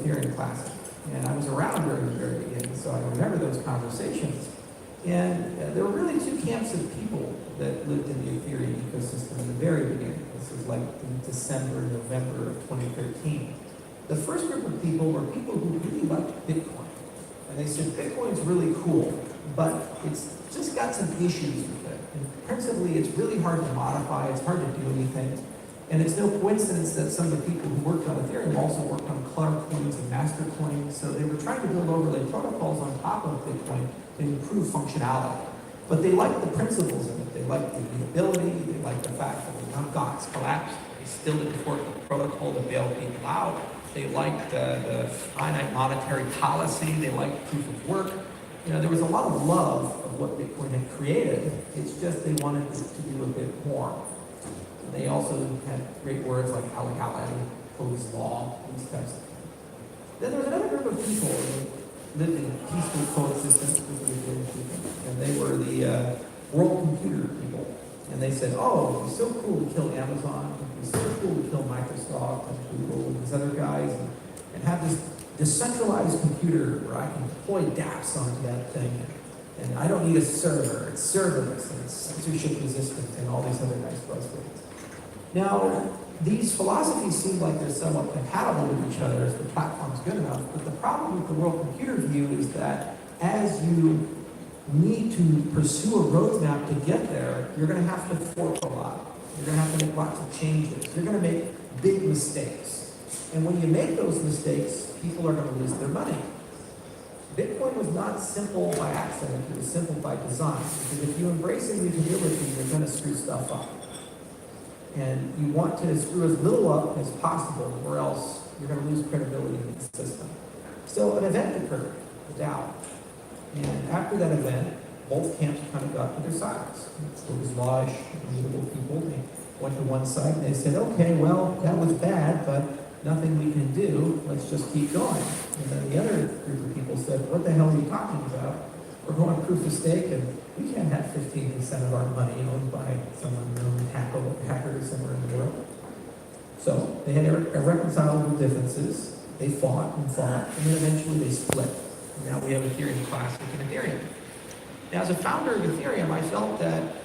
Ethereum Classic, and I was around during the very beginning, so I remember those conversations. And there were really two camps of people that lived in the Ethereum ecosystem in the very beginning. This was like in December, November of 2013. The first group of people were people who really liked Bitcoin. And they said, Bitcoin's really cool, but it's just got some issues with it. And principally, it's really hard to modify, it's hard to do anything. And it's no coincidence that some of the people who worked on Ethereum also worked on Clark coins and master coins. So they were trying to build overlay protocols on top of Bitcoin to improve functionality. But they liked the principles of it. They liked the immutability. They liked the fact that when Mt. Gox collapsed, they still didn't fork the protocol to bail people out. They liked the finite monetary policy. They liked proof of work. You know, there was a lot of love of what Bitcoin had created. It's just they wanted it to do a bit more. And they also had great words like Allen, Poe's Law, these types of things. Then there was another group of people who lived in peaceful coexistence with the Ethereum people. And they were the world computer people. And they said, oh, it'd be so cool to kill Amazon. It'd be so cool to kill Microsoft and Google and these other guys and have this decentralized computer where I can deploy dApps onto that thing. And I don't need a server. It's serverless and it's censorship resistant and all these other nice buzzwords. Now, these philosophies seem like they're somewhat compatible with each other if the platform's good enough, but the problem with the world computer view is that as you need to pursue a roadmap to get there, you're going to have to fork a lot. You're going to have to make lots of changes. You're going to make big mistakes. And when you make those mistakes, people are going to lose their money. Bitcoin was not simple by accident, it was simple by design. Because if you embrace immutability, you're going to screw stuff up. And you want to screw as little up as possible, or else you're going to lose credibility in the system. So an event occurred, the DAO. And after that event, both camps kind of got to their sides. It was large, immutable people. They went to one side and they said, okay, well, that was bad, but nothing we can do. Let's just keep going. And then the other group of people said, what the hell are you talking about? We're going proof of stake, and we can't have 15% of our money owned by some unknown hacker somewhere in the world. So they had irreconcilable differences. They fought, and then eventually they split. And now we have Ethereum Classic and Ethereum. Now, as a founder of Ethereum, I felt that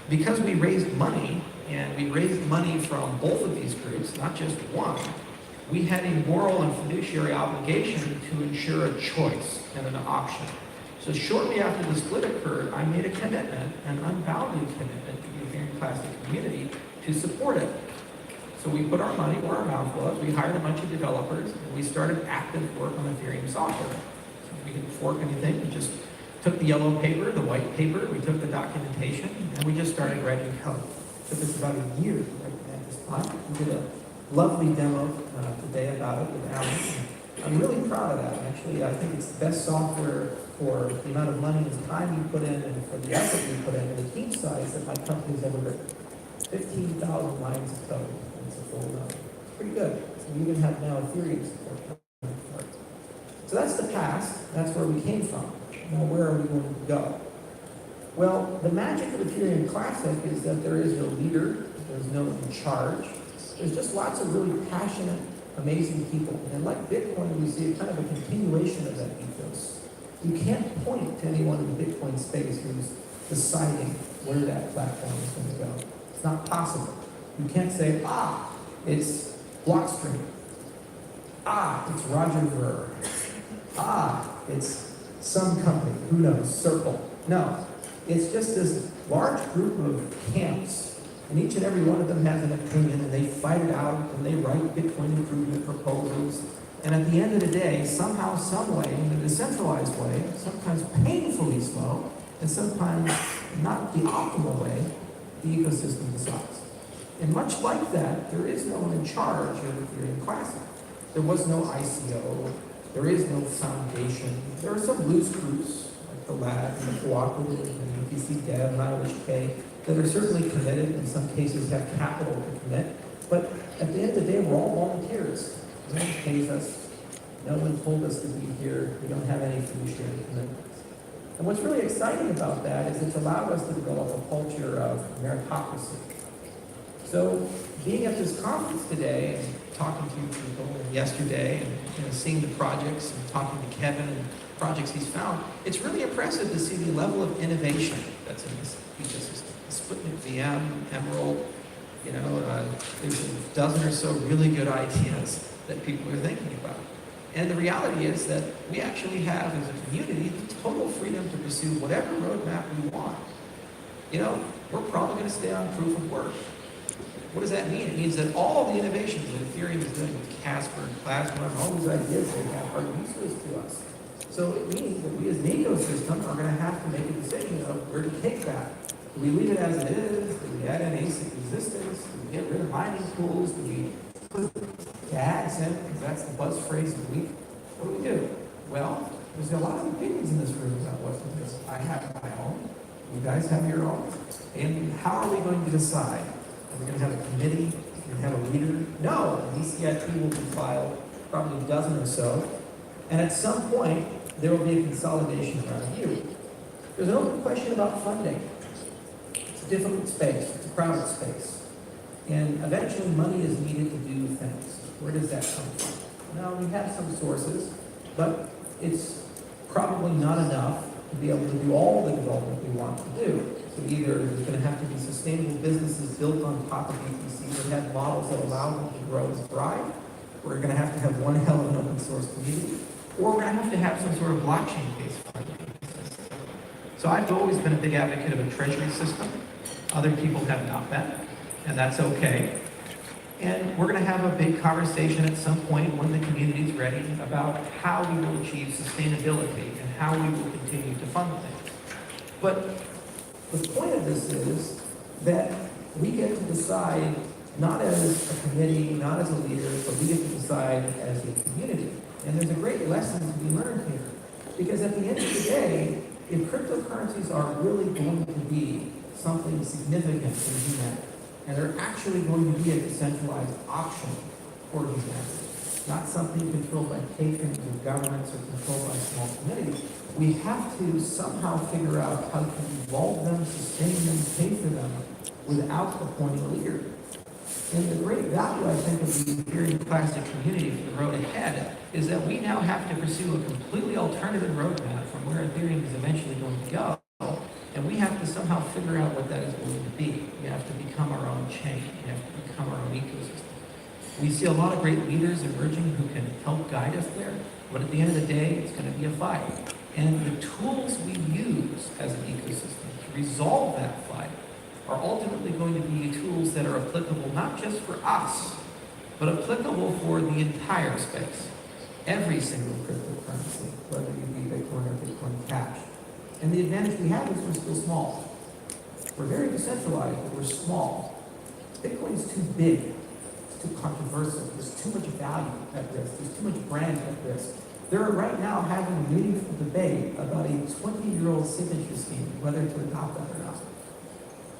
because we raised money, and we raised money from both of these groups, not just one, we had a moral and fiduciary obligation to ensure a choice and an option. So shortly after the split occurred, I made a commitment, an unbounded commitment to the Ethereum Classic community to support it. So we put our money where our mouth was, we hired a bunch of developers, and we started active work on Ethereum software. So we didn't fork anything, we just took the yellow paper, the white paper, we took the documentation, and we just started writing code. It took us about a year to write that this time. We did a lovely demo today about it with Alan. I'm really proud of that. Actually, I think it's the best software for the amount of money and time you put in and for the effort you put in and the team size that my company's ever written. 15,000 lines of code. It's a full node. It's pretty good. So we even have now Ethereum support for it. So that's the past. That's where we came from. Now, where are we going to go? Well, the magic of Ethereum Classic is that there is no leader. There's no one in charge. There's just lots of really passionate, amazing people. And like Bitcoin, we see a kind of a continuation of that ethos. You can't point to anyone in the Bitcoin space who's deciding where that platform is going to go. It's not possible. You can't say, it's Blockstream. It's Roger Ver. It's some company, who knows, Circle. No, it's just this large group of camps. And each and every one of them has an opinion, and they fight it out, and they write Bitcoin improvement proposals. And at the end of the day, somehow, some way, in a decentralized way, sometimes painfully slow, and sometimes not the optimal way, the ecosystem decides. And much like that, there is no one in charge of Ethereum Classic. There was no ICO. There is no foundation. There are some loose groups, like the Lab and the Cooperative and UPC Dev and IOHK, that are certainly committed, in some cases have capital to commit, but at the end of the day, we're all volunteers. No one pays us, no one told us to be here, we don't have any fiduciary commitments. And what's really exciting about that is it's allowed us to develop a culture of meritocracy. So being at this conference today and talking to people yesterday and seeing the projects and talking to Kevin and projects he's found, it's really impressive to see the level of innovation that's in this ecosystem. The Sputnik VM, Emerald, there's a dozen or so really good ideas that people are thinking about. And the reality is that we actually have, as a community, the total freedom to pursue whatever roadmap we want. We're probably going to stay on proof of work. What does that mean? It means that all the innovations that Ethereum is doing with Casper and Plasma and all these ideas they have are useless to us. So it means that we as an ecosystem are going to have to make a decision of where to take that. Do we leave it as it is? Do we add an ASIC resistance? Do we get rid of mining pools? Do we put tags in? Because that's the buzz phrase of the week. What do we do? Well, there's a lot of opinions in this room about what to do. I have my own. You guys have your own. And how are we going to decide? Are we going to have a committee? Are we going to have a leader? No. The ECIP will be filed, probably a dozen or so. And at some point, there will be a consolidation around you. There's an open question about funding. It's a difficult space. It's a crowded space. And eventually, money is needed to do things. Where does that come from? Now, we have some sources, but it's probably not enough to be able to do all the development we want to do. So either there's going to have to be sustainable businesses built on top of ETC that have models that allow them to grow and thrive. We're going to have one hell of an open source community, or we're going to have some sort of blockchain-based funding. So I've always been a big advocate of a treasury system. Other people have not been, and that's okay. And we're going to have a big conversation at some point when the community is ready about how we will achieve sustainability and how we will continue to fund things. But the point of this is that we get to decide not as a committee, not as a leader, but we get to decide as a community. And there's a great lesson to be learned here. Because at the end of the day, if cryptocurrencies are really going to be something significant for humanity, and they're actually going to be a decentralized option for humanity, not something controlled by patrons or governments or controlled by small committees, we have to somehow figure out how to evolve them, sustain them, pay for them without appointing a leader. And the great value, I think, of the Ethereum Classic community for the road ahead is that we now have to pursue a completely alternative roadmap from where Ethereum is eventually going to go. And we have to somehow figure out what that is going to be. We have to become our own chain. We have to become our own ecosystem. We see a lot of great leaders emerging who can help guide us there, but at the end of the day, it's going to be a fight. And the tools we use as an ecosystem to resolve that fight are ultimately going to be tools that are applicable not just for us, but applicable for the entire space. Every single cryptocurrency, whether you be Bitcoin or Bitcoin Cash. And the advantage we have is we're still small. We're very decentralized, but we're small. Bitcoin is too big. It's too controversial. There's too much value at risk. There's too much brand at risk. They're right now having a meaningful debate about a 20-year-old signature scheme, whether to adopt that or not.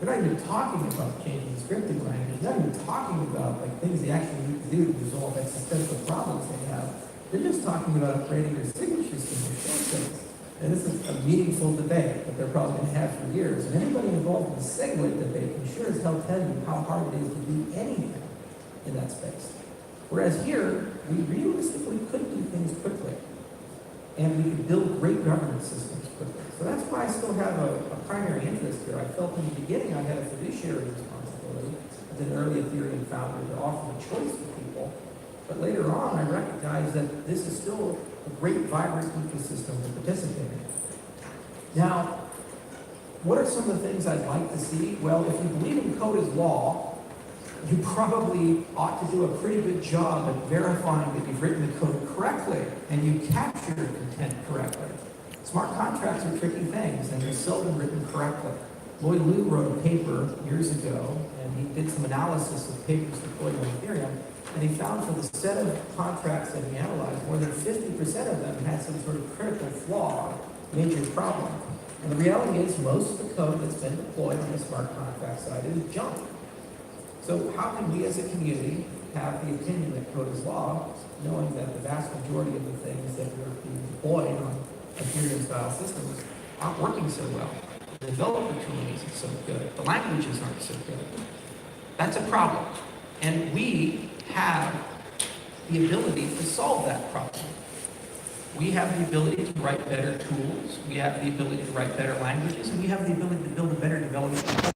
They're not even talking about changing the scripting language. They're not even talking about things they actually need to do to resolve existential problems they have. They're just talking about upgrading their signature scheme or short things. And this is a meaningful debate that they're probably going to have for years. And anybody involved in the SegWit debate can sure as hell tell you how hard it is to do anything in that space. Whereas here, we realistically could do things quickly. And we could build great governance systems quickly. So that's why I still have a primary interest here. I felt in the beginning I had a fiduciary responsibility as an early Ethereum founder to offer a choice to people. But later on, I recognized that this is still a great, vibrant ecosystem to participate in. Now, what are some of the things I'd like to see? Well, if you believe in code as law, you probably ought to do a pretty good job at verifying that you've written the code correctly and you capture content correctly. Smart contracts are tricky things, and they're seldom written correctly. Lloyd Liu wrote a paper years ago, and he did some analysis of papers deployed on Ethereum, and he found for the set of contracts that he analyzed, more than 50% of them had some sort of critical flaw, major problem. And the reality is most of the code that's been deployed on the smart contract side is junk. So how can we as a community have the opinion that code is law, knowing that the vast majority of the things that are being deployed on Ethereum-style systems aren't working so well? The developer tooling isn't so good. The languages aren't so good. That's a problem. And we have the ability to solve that problem. We have the ability to write better tools, we have the ability to write better languages, and we have the ability to build a better development